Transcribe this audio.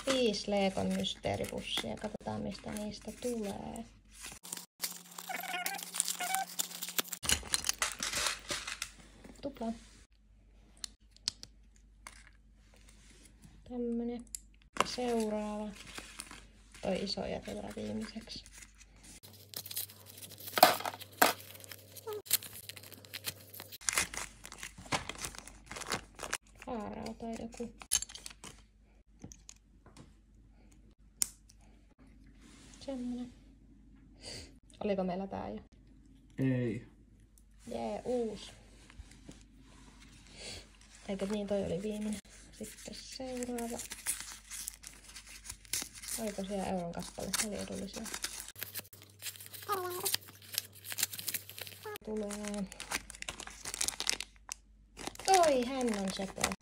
5 Legon mysteeripussia. Katsotaan mistä niistä tulee. Tupla. Tämmönen. Seuraava. Toi iso jätetään viimeiseksi. Haaraa tai joku. Semmonen. Oliko meillä tää jo? Ei. Jee, uusi. Eikö niin, toi oli viimeinen. Sitten seuraava. Oliko siellä euron kappale? Se oli edullisia. Tulee. Oi, hän on sepo.